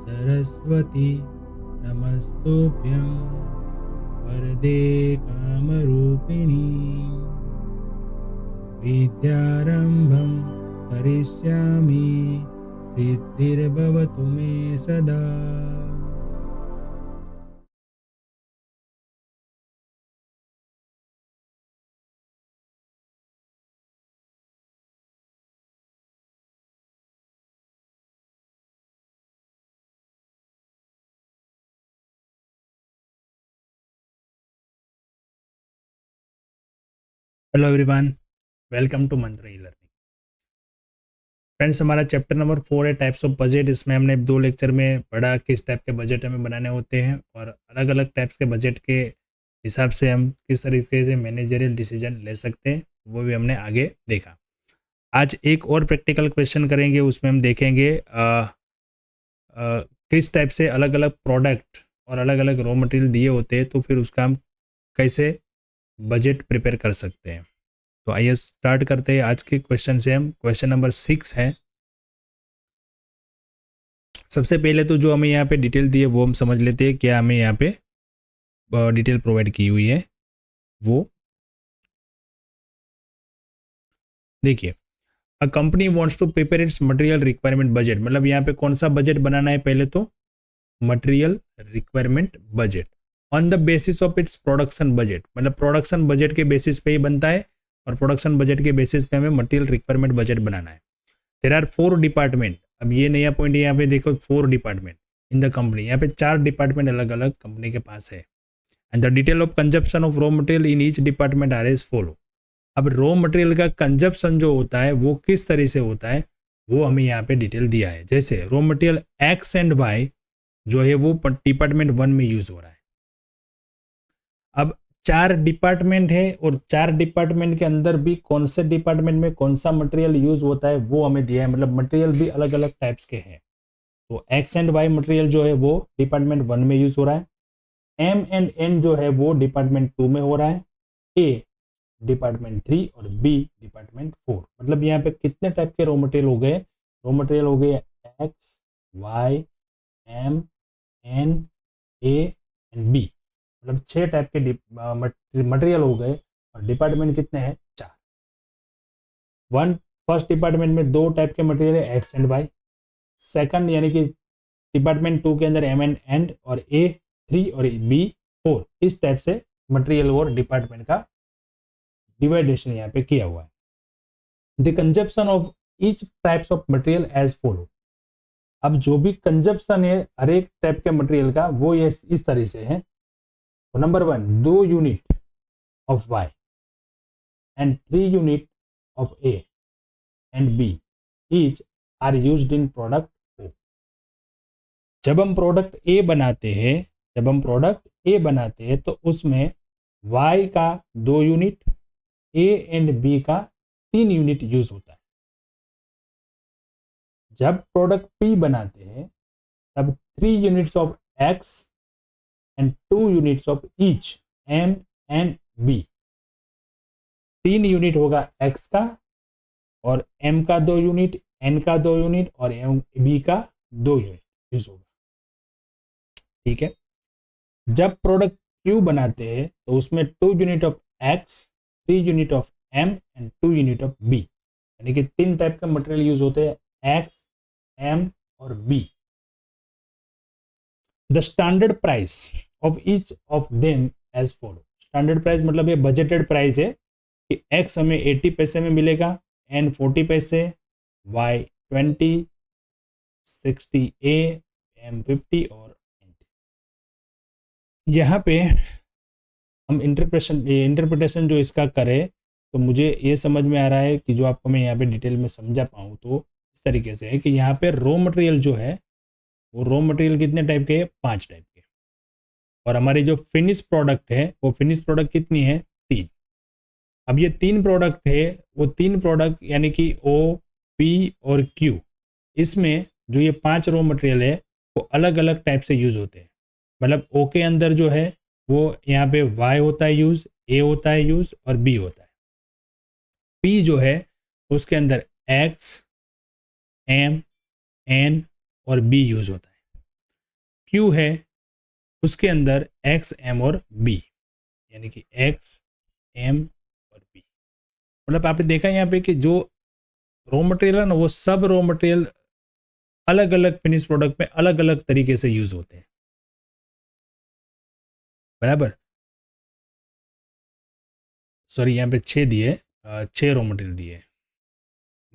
सरस्वती नमस्तुभ्यं वरदे कामरूपिणी विद्यारम्भं करिष्यामि सिद्धिर्भवतु मे सदा। हेलो एवरीवन, वेलकम टू मंत्र ई लर्निंग। फ्रेंड्स, हमारा चैप्टर नंबर 4 है टाइप्स ऑफ बजट। इसमें हमने 2 लेक्चर में पढ़ा किस टाइप के बजट हमें बनाने होते हैं और अलग अलग टाइप्स के बजट के हिसाब से हम किस तरीके से मैनेजरियल डिसीजन ले सकते हैं, वो भी हमने आगे देखा। आज एक और प्रैक्टिकल क्वेश्चन करेंगे, उसमें हम देखेंगे किस टाइप से अलग अलग प्रोडक्ट और अलग अलग रॉ मटेरियल दिए होते हैं, तो फिर उसका हम कैसे बजट प्रिपेयर कर सकते हैं। तो आइए स्टार्ट करते हैं आज के क्वेश्चन से। हम क्वेश्चन नंबर 6 है। सबसे पहले तो जो हमें यहाँ पे डिटेल दी है वो हम समझ लेते हैं, क्या हमें यहाँ पे डिटेल प्रोवाइड की हुई है वो देखिए। A company wants to prepare its material requirement budget, मतलब यहाँ पे कौन सा बजट बनाना है, पहले तो material requirement budget on the basis of its production budget, मतलब प्रोडक्शन बजट के बेसिस पे ही बनता है और प्रोडक्शन बजट के बेसिस पे हमें मटेरियल रिक्वायरमेंट बजट बनाना है। There are 4 department. अब ये नया पॉइंट यहाँ पे देखो, 4 डिपार्टमेंट इन द कंपनी। यहाँ पे 4 डिपार्टमेंट अलग अलग कंपनी के पास है। And the detail of consumption of raw material in each department are as follow. अब रॉ मटेरियल का कंजप्शन जो होता है वो किस तरह से होता है वो हमें यहाँ पे डिटेल दिया है। जैसे raw material X and Y जो है वो डिपार्टमेंट 1 में यूज हो रहा है। अब 4 डिपार्टमेंट है और 4 डिपार्टमेंट के अंदर भी कौन से डिपार्टमेंट में कौन सा मटेरियल यूज होता है वो हमें दिया है, मतलब मटेरियल भी अलग अलग टाइप्स के हैं। तो एक्स एंड वाई मटेरियल जो है वो डिपार्टमेंट 1 में यूज हो रहा है। एम एंड एन जो है वो डिपार्टमेंट 2 में हो रहा है। ए डिपार्टमेंट 3 और बी डिपार्टमेंट 4। मतलब यहाँ पे कितने टाइप के रॉ मटेरियल हो गए? रॉ मटेरियल हो गए X, Y, M, N, A and B, मतलब 6 टाइप के मटेरियल हो गए। और डिपार्टमेंट कितने हैं? 4। फर्स्ट डिपार्टमेंट में 2 टाइप के मटेरियल है, एक्स एंड वाई। सेकंड यानी कि डिपार्टमेंट 2 के अंदर एम एंड एंड और ए 3 और बी 4, इस टाइप से मटेरियल और डिपार्टमेंट का डिवाइडेशन यहाँ पे किया हुआ है। The consumption of each types of material as follow. अब जो भी कंजप्शन है हर एक टाइप के मटेरियल का वो ये इस तरह से है। Number 1, 2 unit of Y and 3 unit of A and B each are used in product O. जब हम प्रोडक्ट ए बनाते हैं तो उसमें y का 2 यूनिट, a एंड b का 3 यूनिट यूज होता है। जब प्रोडक्ट p बनाते हैं तब 3 units of x and 2 units of each m and b। 3 unit होगा x का और m का 2 यूनिट, n का 2 यूनिट और b का 2 यूनिट यूज होगा। ठीक है। जब प्रोडक्ट Q बनाते हैं तो उसमें 2 unit of X, 3 unit of M and 2 unit of B, यानी कि 3 टाइप का मटेरियल यूज होते हैं, X, M और B। The standard price of each of them as follow. Standard price मतलब ये बजटेड प्राइस है कि X हमें 80 पैसे में मिलेगा, N 40 पैसे, Y 20, 60 A, M 50 और यहाँ पे हम इंटरप्रिटेशन जो इसका करें तो मुझे ये समझ में आ रहा है कि जो आपको मैं यहाँ पे डिटेल में समझा पाऊँ तो इस तरीके से है कि यहाँ पे रॉ मटेरियल जो है वो रॉ मटेरियल कितने टाइप के हैं? 5 टाइप के। और हमारी जो फिनिश प्रोडक्ट है वो फिनिश प्रोडक्ट कितनी है? 3। अब ये 3 प्रोडक्ट है, वो 3 प्रोडक्ट यानी कि ओ, पी और क्यू, इसमें जो ये 5 रॉ मटेरियल है वो अलग अलग टाइप से यूज होते हैं। मतलब ओ के अंदर जो है वो यहाँ पे वाई होता है यूज, ए होता है यूज और बी होता है। पी जो है उसके अंदर एक्स, एम, एन और बी यूज होता है। क्यू है उसके अंदर एक्स, एम और बी, यानी कि एक्स, एम और बी। मतलब आपने देखा यहाँ पे कि जो रॉ मटेरियल है ना, वो सब रॉ मटेरियल अलग अलग फिनिश प्रोडक्ट में अलग अलग तरीके से यूज होते हैं, बराबर। सॉरी, यहाँ पे 6 दिए, 6 रॉ मटेरियल दिए,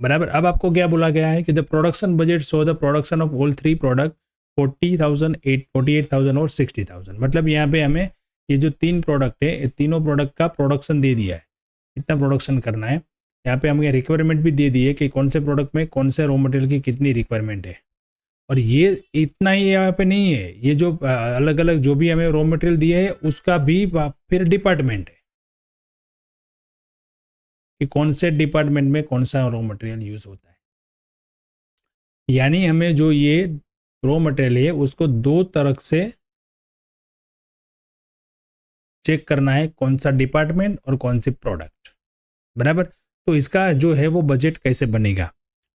बराबर। अब आपको क्या बोला गया है कि the production budget show the production of all 3 product 40,000, 48,000 और 60,000। मतलब यहाँ पे हमें ये जो 3 प्रोडक्ट है, ये तीनों प्रोडक्ट का प्रोडक्शन दे दिया है, कितना प्रोडक्शन करना है। यहाँ पे हमें रिक्वायरमेंट भी दे दी है कि कौन से प्रोडक्ट में कौन से रॉ मटेरियल की कितनी रिक्वायरमेंट है। और ये इतना ही यहाँ पे नहीं है, ये जो अलग अलग जो भी हमें रॉ मटेरियल दिए है उसका भी फिर डिपार्टमेंट है कि कौन से डिपार्टमेंट में कौन सा रॉ मटेरियल यूज होता है। यानी हमें जो ये रॉ मटेरियल है उसको 2 तरह से चेक करना है, कौन सा डिपार्टमेंट और कौन सी प्रोडक्ट, बराबर। तो इसका जो है वो बजट कैसे बनेगा,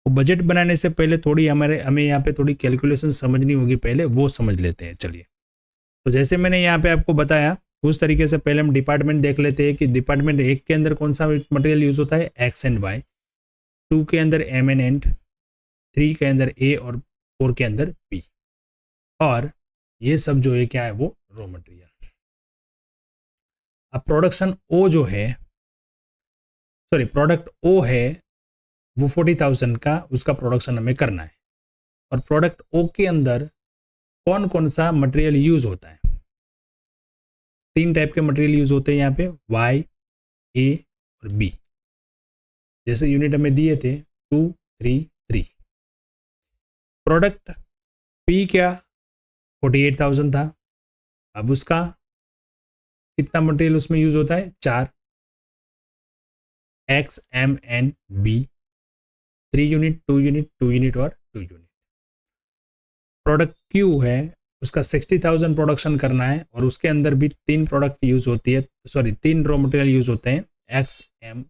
वो बजट बनाने से पहले थोड़ी हमें यहाँ पे थोड़ी कैलकुलेशन समझनी होगी, पहले वो समझ लेते हैं। चलिए, तो जैसे मैंने यहाँ पे आपको बताया उस तरीके से पहले हम डिपार्टमेंट देख लेते हैं कि डिपार्टमेंट 1 के अंदर कौन सा मटेरियल यूज होता है, एक्स एंड वाई, 2 के अंदर एम एंड एन, 3 के अंदर ए और 4 के अंदर बी। और ये सब जो है क्या है, वो रॉ मटेरियल। अब प्रोडक्शन ओ जो है, सॉरी प्रोडक्ट ओ है वो 40,000 का, उसका प्रोडक्शन हमें करना है। और प्रोडक्ट ओ के अंदर कौन कौन सा मटेरियल यूज होता है, 3 टाइप के मटेरियल यूज होते हैं यहाँ पे, वाई, ए और बी। जैसे यूनिट हमें दिए थे 2, 3, 3। प्रोडक्ट पी क्या 48,000 था, अब उसका कितना मटेरियल उसमें यूज होता है, 4, X, M, N, B, 3 unit, 2 unit, 2 unit और 2 यूनिट। प्रोडक्ट क्यू है उसका 60,000 प्रोडक्शन करना है और उसके अंदर भी 3 प्रोडक्ट यूज होती है, सॉरी 3 रॉ मटेरियल यूज होते हैं, एक्स, एम,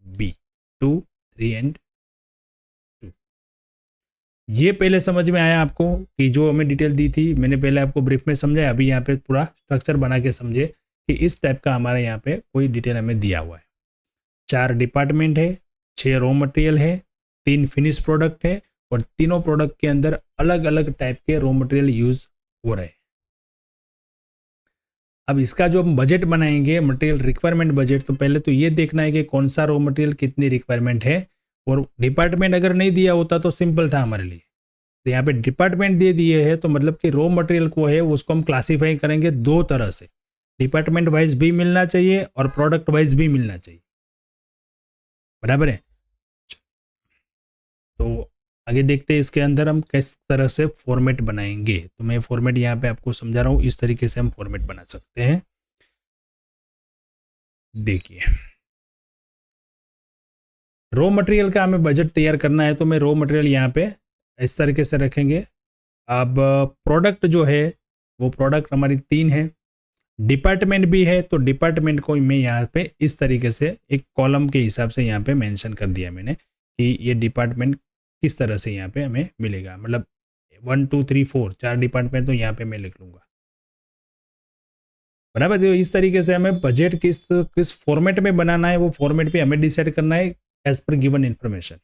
बी, 2, 3 एंड 2। ये पहले समझ में आया आपको कि जो हमें डिटेल दी थी मैंने पहले आपको ब्रीफ में समझाया, अभी यहाँ पे पूरा स्ट्रक्चर बना के समझे कि इस टाइप का हमारे यहाँ पे कोई डिटेल हमें दिया हुआ है। 4 डिपार्टमेंट है, 6 रॉ मटेरियल है, 3 फिनिश प्रोडक्ट है और तीनों प्रोडक्ट के अंदर अलग अलग टाइप के रॉ मटेरियल यूज हो रहे हैं। अब इसका जो हम बजट बनाएंगे, मटेरियल रिक्वायरमेंट बजट, तो पहले तो ये देखना है कि कौन सा रॉ मटेरियल कितनी रिक्वायरमेंट है। और डिपार्टमेंट अगर नहीं दिया होता तो सिंपल था हमारे लिए, तो यहाँ पे डिपार्टमेंट दे दिए है तो मतलब कि रॉ मटेरियल को है उसको हम क्लासीफाई करेंगे 2 तरह से, डिपार्टमेंट वाइज भी मिलना चाहिए और प्रोडक्ट वाइज भी मिलना चाहिए, बराबर है। तो आगे देखते हैं इसके अंदर हम किस तरह से फॉर्मेट बनाएंगे। तो मैं फॉर्मेट यहाँ पे आपको समझा रहा हूँ, इस तरीके से हम फॉर्मेट बना सकते हैं। देखिए, रॉ मटेरियल का हमें बजट तैयार करना है तो मैं रॉ मटेरियल यहाँ पे इस तरीके से रखेंगे। अब प्रोडक्ट जो है वो प्रोडक्ट हमारी 3 है, डिपार्टमेंट भी है तो डिपार्टमेंट को मैं यहाँ पे इस तरीके से एक कॉलम के हिसाब से यहाँ पे मेंशन कर दिया मैंने कि ये डिपार्टमेंट किस तरह से यहाँ पे हमें मिलेगा। मतलब 1, 2, 3, 4 4 डिपार्टमेंट तो यहाँ पे मैं लिख लूँगा, बराबर। तो इस तरीके से हमें बजट किस फॉर्मेट में बनाना है वो फॉर्मेट पे हमें डिसाइड करना है एज पर गिवन इन्फॉर्मेशन।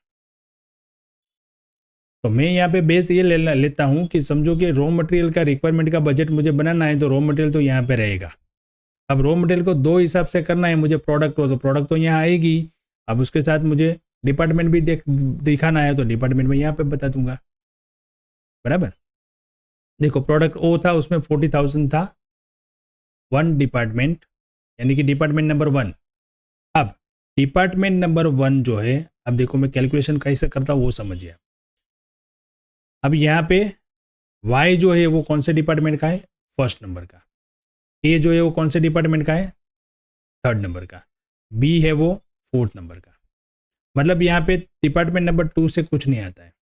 तो मैं यहाँ पे बेस ये लेता हूँ कि समझो कि रॉ मटेरियल का रिक्वायरमेंट का बजट मुझे बनाना है तो रॉ मटेरियल तो यहाँ पे रहेगा। अब रॉ मटेरियल को 2 हिसाब से करना है मुझे, प्रोडक्ट हो तो प्रोडक्ट तो यहाँ आएगी, अब उसके साथ मुझे डिपार्टमेंट भी दिखाना है तो डिपार्टमेंट में यहाँ पे बता दूंगा, बराबर। देखो प्रोडक्ट ओ था उसमें 40,000 था, 1 डिपार्टमेंट यानी कि डिपार्टमेंट नंबर 1। अब डिपार्टमेंट नंबर 1 जो है, अब देखो मैं कैलकुलेशन कैसे करता हूँ वो समझिए। अब यहाँ पे वाई जो है वो कौन से डिपार्टमेंट का है, 1st नंबर का। ए जो है वो कौन से डिपार्टमेंट का है, 3rd नंबर का। बी है वो 4th नंबर का। मतलब यहाँ पे डिपार्टमेंट नंबर 2 से कुछ नहीं आता है।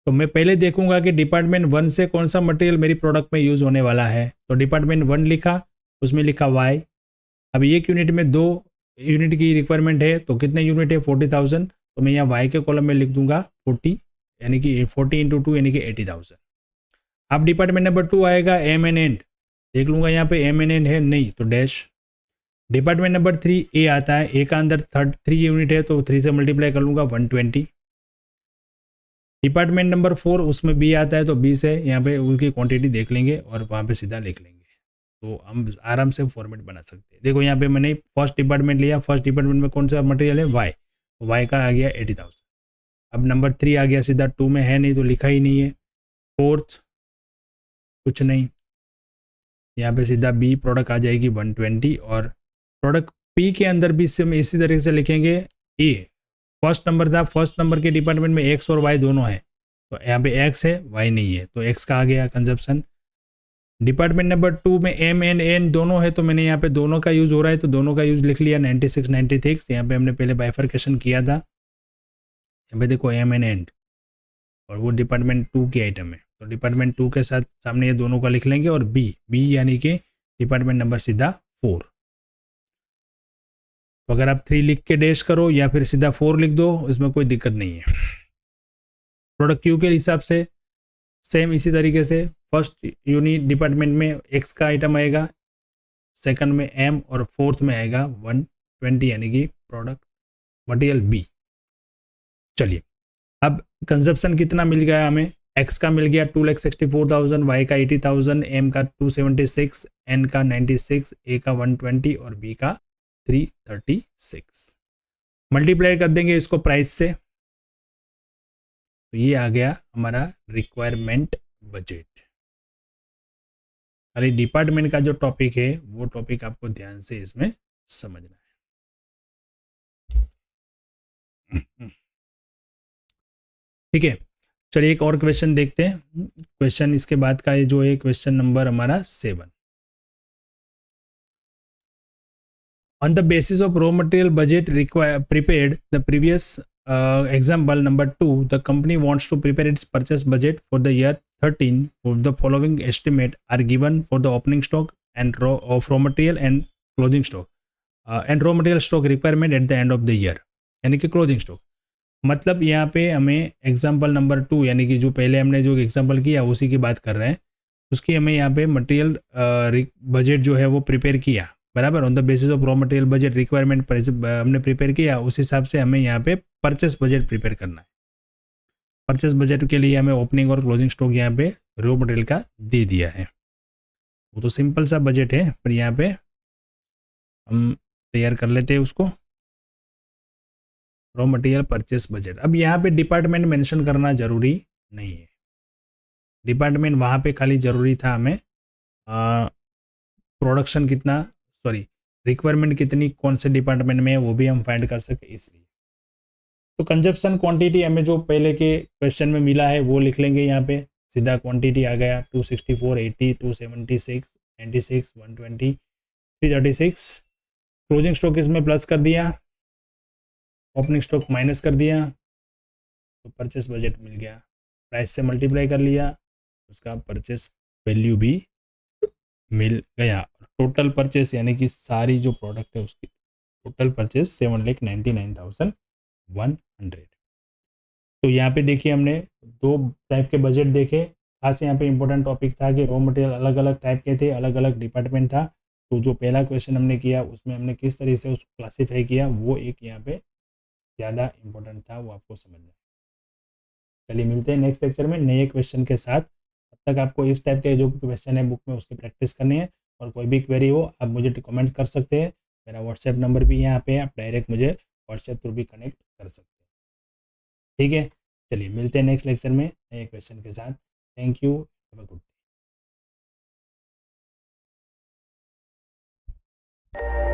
तो मैं पहले देखूंगा कि डिपार्टमेंट 1 से कौन सा मटेरियल मेरी प्रोडक्ट में यूज होने वाला है। तो डिपार्टमेंट 1 लिखा, उसमें लिखा वाई। अब एक यूनिट में 2 यूनिट की रिक्वायरमेंट है, तो कितने यूनिट है 40,000, तो मैं यहाँ वाई के कॉलम में लिख दूंगा 40, यानी कि 40 इंटू 2 यानी कि 80,000। अब डिपार्टमेंट नंबर 2 आएगा एम एन एंड, देख लूंगा यहाँ पे एम एन एंड है नहीं तो डैश। डिपार्टमेंट नंबर 3 ए आता है, ए का अंदर 3 यूनिट है तो 3 से मल्टीप्लाई कर लूंगा 120। डिपार्टमेंट नंबर 4 उसमें बी आता है तो 20 है, यहाँ पे उनकी क्वांटिटी देख लेंगे और वहाँ पे सीधा लिख लेंगे, तो हम आराम से फॉर्मेट बना सकते हैं। देखो यहाँ पे मैंने फर्स्ट डिपार्टमेंट लिया, फर्स्ट डिपार्टमेंट में कौन सा मटेरियल है वाई, वाई का आ गया 80,000। अब नंबर 3 आ गया सीधा, 2 में है नहीं तो लिखा ही नहीं है। फोर्थ कुछ नहीं, यहाँ पे सीधा बी प्रोडक्ट आ जाएगी 120, और प्रोडक्ट पी के अंदर भी इसी तरीके से लिखेंगे। ए फर्स्ट नंबर था, फर्स्ट नंबर के डिपार्टमेंट में एक्स और वाई दोनों है, तो यहाँ पे एक्स है वाई नहीं है, तो एक्स का आ गया कंजप्शन। डिपार्टमेंट नंबर 2 में एम एन एन दोनों है, तो मैंने यहाँ पे दोनों का यूज हो रहा है तो दोनों का यूज लिख लिया 96 96। यहाँ पे हमने पहले बाइफर्केशन किया था, यहाँ पे देखो एम एन एन और वो डिपार्टमेंट 2 की आइटम है, तो डिपार्टमेंट 2 के साथ सामने ये दोनों का लिख लेंगे, और बी बी यानी कि डिपार्टमेंट नंबर सीधा 4। तो अगर आप 3 लिख के डैश करो या फिर सीधा 4 लिख दो, इसमें कोई दिक्कत नहीं है। प्रोडक्ट क्यू के हिसाब से सेम इसी तरीके से फर्स्ट यूनिट डिपार्टमेंट में एक्स का आइटम आएगा, सेकंड में एम और फोर्थ में आएगा 120 यानी कि प्रोडक्ट मटेरियल बी। चलिए अब कंजप्शन कितना मिल गया हमें, एक्स का मिल गया 2,64,000, वाई का 80,000, एम का 276, एन का 96, ए का 120 और बी का 336। मल्टीप्लाई कर देंगे इसको प्राइस से, तो ये आ गया हमारा रिक्वायरमेंट बजट। अरे डिपार्टमेंट का जो टॉपिक है वो टॉपिक आपको ध्यान से इसमें समझना है। ठीक है, चलिए एक और क्वेश्चन देखते हैं। क्वेश्चन इसके बाद का जो है क्वेश्चन नंबर हमारा 7। On the basis of raw material budget prepared the previous example number 2, the company wants to prepare its purchase budget for the year 13 for the following estimate are given for the opening stock and raw material and closing stock and raw material stock requirement at the end of the year, यानी कि closing stock. मतलब यहाँ पे हमें example number 2 यानी कि जो पहले हमने जो एग्जाम्पल किया उसी की बात कर रहे हैं, उसकी हमें यहाँ पे मटेरियल बजट जो है वो प्रिपेयर किया, बराबर। On the basis of raw material budget requirement हमने प्रिपेयर किया, उस हिसाब से हमें यहाँ पे परचेस बजट प्रिपेयर करना है। परचेस बजट के लिए हमें ओपनिंग और क्लोजिंग स्टॉक यहाँ पे रॉ मटेरियल का दे दिया है, वो तो सिंपल सा बजट है, पर यहाँ पे हम तैयार कर लेते हैं उसको, रॉ मटेरियल परचेस बजट। अब यहाँ पे डिपार्टमेंट मेंशन करना जरूरी नहीं है, डिपार्टमेंट वहाँ पे खाली जरूरी था हमें प्रोडक्शन कितना, सॉरी रिक्वायरमेंट कितनी कौन से डिपार्टमेंट में है वो भी हम फाइंड कर सके इसलिए। तो कंजप्शन क्वांटिटी हमें जो पहले के क्वेश्चन में मिला है वो लिख लेंगे, यहाँ पे सीधा क्वांटिटी आ गया 264, 80, 276, 96, 120, 336। क्लोजिंग स्टॉक इसमें प्लस कर दिया, ओपनिंग स्टॉक माइनस कर दिया, तो परचेस बजट मिल गया। प्राइस से मल्टीप्लाई कर लिया, उसका परचेस वैल्यू भी मिल गया। टोटल परचेस यानी कि सारी जो प्रोडक्ट है उसकी टोटल परचेस 7,99,100। तो यहाँ पे देखिए हमने 2 टाइप के बजट देखे, खास यहाँ पे इंपॉर्टेंट टॉपिक था कि रॉ मटेरियल अलग अलग टाइप के थे, अलग अलग डिपार्टमेंट था। तो जो पहला क्वेश्चन हमने किया उसमें हमने किस तरीके से उसको क्लासीफाई किया, वो एक यहाँ पे ज़्यादा इंपॉर्टेंट था, वो आपको समझना है। चलिए मिलते हैं नेक्स्ट लेक्चर में नए क्वेश्चन के साथ। तब तक आपको इस टाइप के जो क्वेश्चन है बुक में उसकी प्रैक्टिस करनी है, और कोई भी क्वेरी हो आप मुझे कमेंट कर सकते हैं। मेरा व्हाट्सएप नंबर भी यहाँ पे है, आप डायरेक्ट मुझे व्हाट्सएप थ्रू भी कनेक्ट कर सकते हैं। ठीक है, चलिए मिलते हैं नेक्स्ट लेक्चर में नए क्वेश्चन के साथ। Thank you, have a good day.